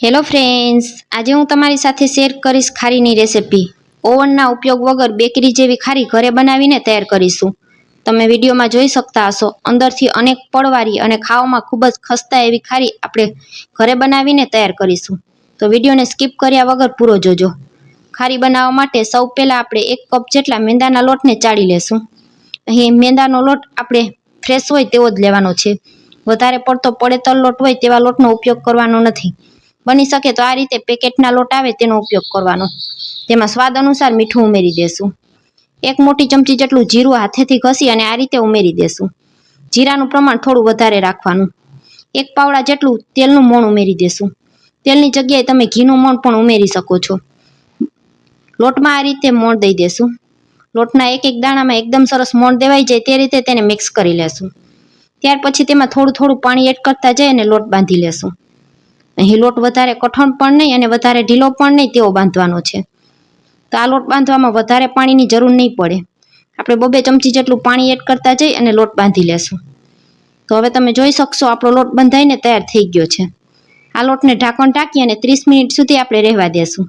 Hello friends, આજે હું તમારી સાથે શેર કરીશ ખારીની રેસિપી. ઓવનના ઉપયોગ વગર બેકરી જેવી ખારી ઘરે બનાવીને તૈયાર કરીશું. તમે વિડીયોમાં જોઈ શકતા હશો, અંદરથી અનેક પડવારી અને ખાવામાં ખૂબ જ ખસ્તા એવી ખારી આપણે ઘરે બનાવીને તૈયાર કરીશું. તો વિડીયોને સ્કીપ કર્યા વગર પૂરો જોજો. ખારી બનાવવા માટે સૌ પહેલાં આપણે 1 કપ જેટલા મેંદાના લોટને ચાળી લેશું. અહીં મેંદાનો લોટ આપણે ફ્રેશ હોય તેવો જ લેવાનો છે. વધારે પડતો પડેતર લોટ હોય તેવા લોટનો ઉપયોગ કરવાનો નથી. બની શકે તો આ રીતે પેકેટના લોટ આવે તેનો ઉપયોગ કરવાનો. તેમાં સ્વાદ અનુસાર મીઠું ઉમેરી દેશું. 1 મોટી ચમચી જેટલું જીરું હાથેથી ઘસી અને આ રીતે ઉમેરી દેશું. જીરાનું પ્રમાણ થોડું વધારે રાખવાનું. 1 પાવડા જેટલું તેલનું મોણ ઉમેરી દેશું. તેલની જગ્યાએ તમે ઘીનું મોણ પણ ઉમેરી શકો છો. લોટમાં આ રીતે મોણ દઈ દેશું. લોટના એક દાણામાં એકદમ સરસ મોણ દેવાઈ જાય તે રીતે તેને મિક્સ કરી લેશું. ત્યાર પછી તેમાં થોડું પાણી એડ કરતા જઈ અને લોટ બાંધી લેશું. અહીં લોટ વધારે કઠણ પણ નહીં અને વધારે ઢીલો પણ નહીં તેવો બાંધવાનો છે. તો આ લોટ બાંધવામાં વધારે પાણીની જરૂર નહીં પડે. આપણે 2 ચમચી જેટલું પાણી એડ કરતા જઈ અને લોટ બાંધી લેશું. તો હવે તમે જોઈ શકશો આપણો લોટ બંધાઈને તૈયાર થઈ ગયો છે. આ લોટને ઢાંકણ ઢાંકી અને 30 મિનિટ સુધી આપણે રહેવા દેશું.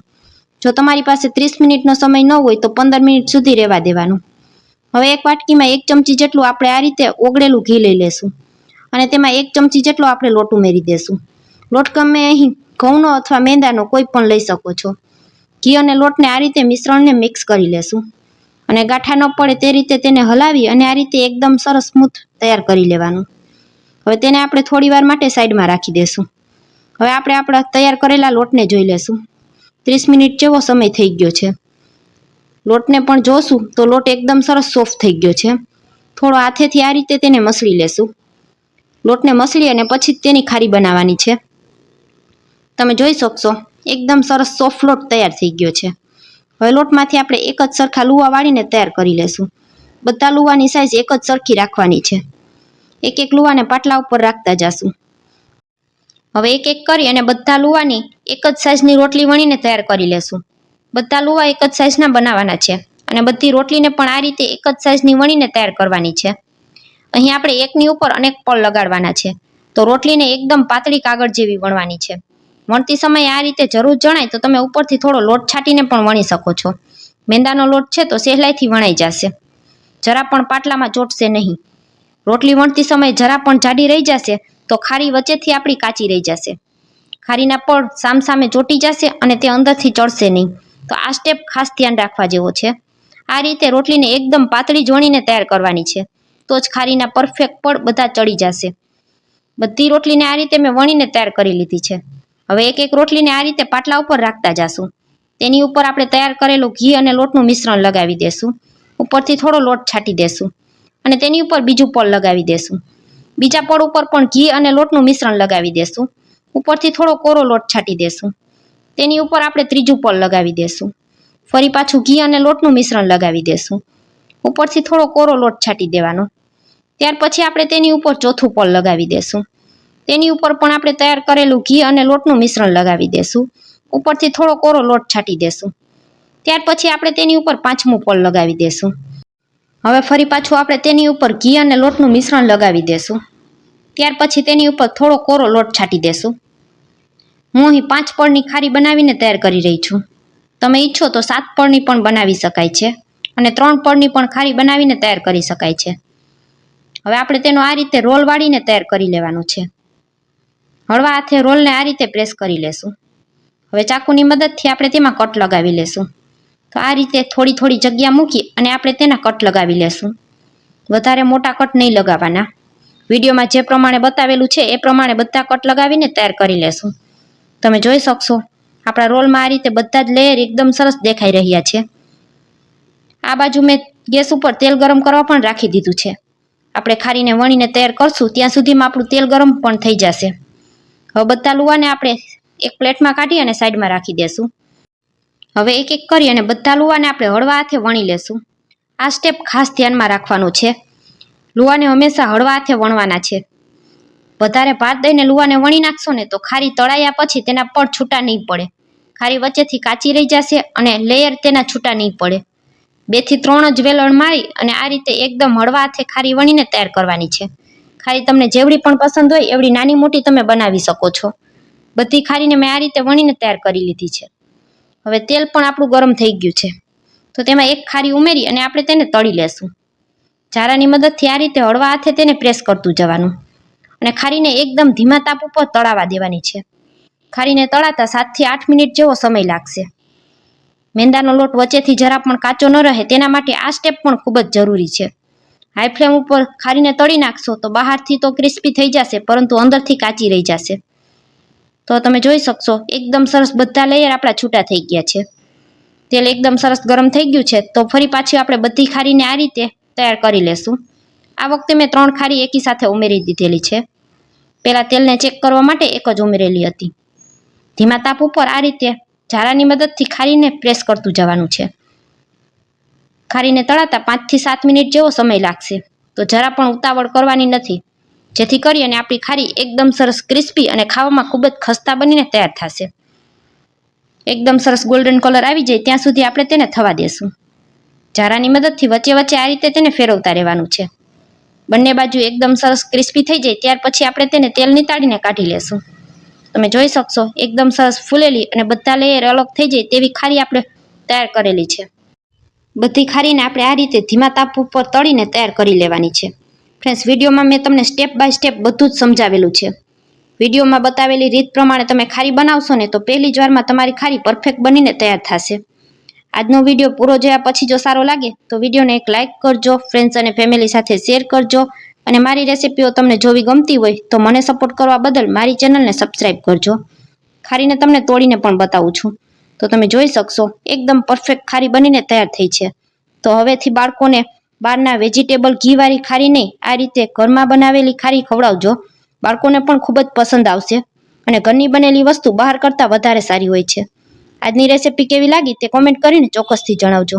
જો તમારી પાસે 30 મિનિટનો સમય ન હોય તો 15 મિનિટ સુધી રહેવા દેવાનું. હવે એક વાટકીમાં 1 ચમચી જેટલું આપણે આ રીતે ઓગળેલું ઘી લઈ લેશું અને તેમાં 1 ચમચી જેટલો આપણે લોટ ઉમેરી દેશું. લોટ ગમે અહીં ઘઉંનો અથવા મેંદાનો કોઈ પણ લઈ શકો છો. ઘી અને લોટને આ રીતે મિશ્રણને મિક્સ કરી લેશું અને ગાંઠા ન પડે તે રીતે તેને હલાવી અને આ રીતે એકદમ સરસ સ્મૂથ તૈયાર કરી લેવાનું. હવે તેને આપણે થોડી વાર માટે સાઈડમાં રાખી દેશું. હવે આપણે આપણા તૈયાર કરેલા લોટને જોઈ લેશું. 30 મિનિટ જેવો સમય થઈ ગયો છે. લોટને પણ જોશું તો લોટ એકદમ સરસ સોફ્ટ થઈ ગયો છે. થોડો હાથેથી આ રીતે તેને મસળી લેશું. લોટને મસળી અને પછી તેની ખારી બનાવવાની છે. તમે જોઈ શકશો એકદમ સરસ સોફ્ટ લોટ તૈયાર થઈ ગયો છે. હવે લોટમાંથી આપણે એક જ સરખા લુવા વાળીને તૈયાર કરી લેશું. બધા લુવાની સાઈઝ એક જ સરખી રાખવાની છે. એક લુવાને પાટલા ઉપર રાખતા જશું. હવે એક કરી અને બધા લુવાની એક જ સાઈઝની રોટલી વણીને તૈયાર કરી લેશું. બધા લુવા એક જ સાઈઝના બનાવવાના છે અને બધી રોટલીને પણ આ રીતે એક જ સાઈઝની વણીને તૈયાર કરવાની છે. અહીં આપણે એકની ઉપર અનેક પળ લગાડવાના છે. તો રોટલીને એકદમ પાતળી કાગળ જેવી વણવાની છે. વણતી સમયે આ રીતે જરૂર જણાય તો તમે ઉપરથી થોડો લોટ છાંટીને પણ વણી શકો છો. મેંદાનો લોટ છે તો સહેલાઈથી વણાઈ જશે. જરા પણ પાટલામાં ચોટશે નહીં. રોટલી વણતી સમયે જરા પણ જાડી રહી જશે તો ખારી વચ્ચેથી આપણી કાચી રહી જશે. ખારીના પળ સામસામે ચોટી જશે અને તે અંદરથી ચડશે નહીં. તો આ સ્ટેપ ખાસ ધ્યાન રાખવા જેવો છે. આ રીતે રોટલીને એકદમ પાતળી જ વણીને તૈયાર કરવાની છે. તો જ ખારીના પરફેક્ટ પળ બધા ચડી જશે. બધી રોટલીને આ રીતે મેં વણીને તૈયાર કરી લીધી છે. હવે એક રોટલીને આ રીતે પાટલા ઉપર રાખતા જશું. તેની ઉપર આપણે તૈયાર કરેલું ઘી અને લોટનું મિશ્રણ લગાવી દેશું. ઉપરથી થોડો લોટ છાંટી દેશું અને તેની ઉપર બીજું પળ લગાવી દેશું. બીજા પળ ઉપર પણ ઘી અને લોટનું મિશ્રણ લગાવી દેશું. ઉપરથી થોડો કોરો લોટ છાંટી દેશું. તેની ઉપર આપણે ત્રીજું પળ લગાવી દેશું. ફરી પાછું ઘી અને લોટનું મિશ્રણ લગાવી દેશું. ઉપરથી થોડો કોરો લોટ છાંટી દેવાનો. ત્યાર પછી આપણે તેની ઉપર ચોથું પળ લગાવી દેશું. તેની ઉપર પણ આપણે તૈયાર કરેલું ઘી અને લોટનું મિશ્રણ લગાવી દેશું. ઉપરથી થોડો કોરો લોટ છાંટી દેશું. ત્યાર પછી આપણે તેની ઉપર 5મું પળ લગાવી દેશું. હવે ફરી પાછું આપણે તેની ઉપર ઘી અને લોટનું મિશ્રણ લગાવી દેશું. ત્યાર પછી તેની ઉપર થોડો કોરો લોટ છાંટી દેશું. હું અહીં 5 પળની ખારી બનાવીને તૈયાર કરી રહી છું. તમે ઈચ્છો તો 7 પળની પણ બનાવી શકાય છે અને 3 પળની પણ ખારી બનાવીને તૈયાર કરી શકાય છે. હવે આપણે તેનો આ રીતે રોલ વાળીને તૈયાર કરી લેવાનો છે. હળવા હાથે રોલને આ રીતે પ્રેસ કરી લેશું. હવે ચાકુની મદદથી આપણે તેમાં કટ લગાવી લેશું. તો આ રીતે થોડી જગ્યા મૂકી અને આપણે તેના કટ લગાવી લેશું. વધારે મોટા કટ નહીં લગાવવાના. વિડીયોમાં જે પ્રમાણે બતાવેલું છે એ પ્રમાણે બધા કટ લગાવીને તૈયાર કરી લેશું. તમે જોઈ શકશો આપણા રોલમાં આ રીતે બધા જ લેયર એકદમ સરસ દેખાઈ રહ્યા છે. આ બાજુ મેં ગેસ ઉપર તેલ ગરમ કરવા પણ રાખી દીધું છે. આપણે ખારીને વણીને તૈયાર કરશું ત્યાં સુધીમાં આપણું તેલ ગરમ પણ થઈ જશે. હવે બધા લુવાને આપણે એક પ્લેટમાં કાઢી અને સાઈડમાં રાખી દેશું. હવે એક કરી અને બધા લુવાને આપણે હળવા હાથે વણી લેશું. આ સ્ટેપ ખાસ ધ્યાનમાં રાખવાનું છે. લુવાને હંમેશા હળવા હાથે વણવાના છે. વધારે ભાર દઈને લુવાને વણી નાખશો ને તો ખારી તળાયા પછી તેના પડ છૂટા નહીં પડે. ખારી વચ્ચેથી કાચી રહી જશે અને લેયર તેના છૂટા નહીં પડે. 2 થી 3 જ વેલણ મારી અને આ રીતે એકદમ હળવા હાથે ખારી વણીને તૈયાર કરવાની છે. ખારી તમને જેવડી પણ પસંદ હોય એવડી નાની મોટી તમે બનાવી શકો છો. બધી ખારીને મેં આ રીતે વણીને તૈયાર કરી લીધી છે. હવે તેલ પણ આપણું ગરમ થઈ ગયું છે, તો તેમાં એક ખારી ઉમેરી અને આપણે તેને તળી લેશું. ચારાની મદદથી આ રીતે હળવા હાથે તેને પ્રેસ કરતું જવાનું અને ખારીને એકદમ ધીમા તાપ ઉપર તળાવા દેવાની છે. ખારીને તળાતા 7 થી 8 મિનિટ જેવો સમય લાગશે. મેંદાનો લોટ વચ્ચેથી જરા પણ કાચો ન રહે તેના માટે આ સ્ટેપ પણ ખૂબ જ જરૂરી છે. હાઈ ફ્લેમ ઉપર ખારીને તળી નાખશો તો બહારથી તો ક્રિસ્પી થઈ જશે, પરંતુ અંદરથી કાચી રહી જશે. તો તમે જોઈ શકશો એકદમ સરસ બધા લેયર આપણા છૂટા થઈ ગયા છે. તેલ એકદમ સરસ ગરમ થઈ ગયું છે, તો ફરી પાછી આપણે બધી ખારીને આ રીતે તૈયાર કરી લેશું. આ વખતે મેં 3 ખારી એકી સાથે ઉમેરી દીધેલી છે. પહેલાં તેલને ચેક કરવા માટે એક જ ઉમેરેલી હતી. ધીમા તાપ ઉપર આ રીતે ઝારાની મદદથી ખારીને પ્રેસ કરતું જવાનું છે. ખારીને તળાતા 5 થી 7 મિનિટ જેવો સમય લાગશે, તો જરા પણ ઉતાવળ કરવાની નથી, જેથી કરી અને આપણી ખારી એકદમ સરસ ક્રિસ્પી અને ખાવામાં ખૂબ જ ખસ્તા બનીને તૈયાર થશે. એકદમ સરસ ગોલ્ડન કલર આવી જાય ત્યાં સુધી આપણે તેને થવા દેશું. ઝારાની મદદથી વચ્ચે વચ્ચે આ રીતે તેને ફેરવતા રહેવાનું છે. બંને બાજુ એકદમ સરસ ક્રિસ્પી થઈ જાય ત્યાર પછી આપણે તેને તેલ નીતાડીને કાઢી લેશું. તમે જોઈ શકશો એકદમ સરસ ફૂલેલી અને બધા લેયર અલગ થઈ જાય તેવી ખારી આપણે તૈયાર કરેલી છે. બધી ખારીને આપણે આ રીતે ધીમા તાપ ઉપર તળીને તૈયાર કરી લેવાની છે. ફ્રેન્ડ્સ, વિડીયોમાં મેં તમને સ્ટેપ બાય સ્ટેપ બધું જ સમજાવેલું છે. વિડીયોમાં બતાવેલી રીત પ્રમાણે તમે ખારી બનાવશો ને તો પહેલી જ વારમાં તમારી ખારી પરફેક્ટ બનીને તૈયાર થશે. આજનો વિડીયો પૂરો જોયા પછી જો સારો લાગે તો વિડીયોને એક લાઇક કરજો, ફ્રેન્ડ્સ અને ફેમિલી સાથે શેર કરજો અને મારી રેસિપીઓ તમને જોવી ગમતી હોય તો મને સપોર્ટ કરવા બદલ મારી ચેનલને સબસ્ક્રાઈબ કરજો. ખારીને તમને તોડીને પણ બતાવું છું, તો તમે જોઈ શકશો એકદમ પરફેક્ટ ખારી બનીને તૈયાર થઈ છે. તો હવેથી બાળકોને બહારના વેજીટેબલ ઘીવાળી ખારી નહીં, આ રીતે ઘરમાં બનાવેલી ખારી ખવડાવજો. બાળકોને પણ ખૂબ જ પસંદ આવશે અને ઘરની બનેલી વસ્તુ બહાર કરતાં વધારે સારી હોય છે. આજની રેસિપી કેવી લાગી તે કોમેન્ટ કરીને ચોક્કસથી જણાવજો.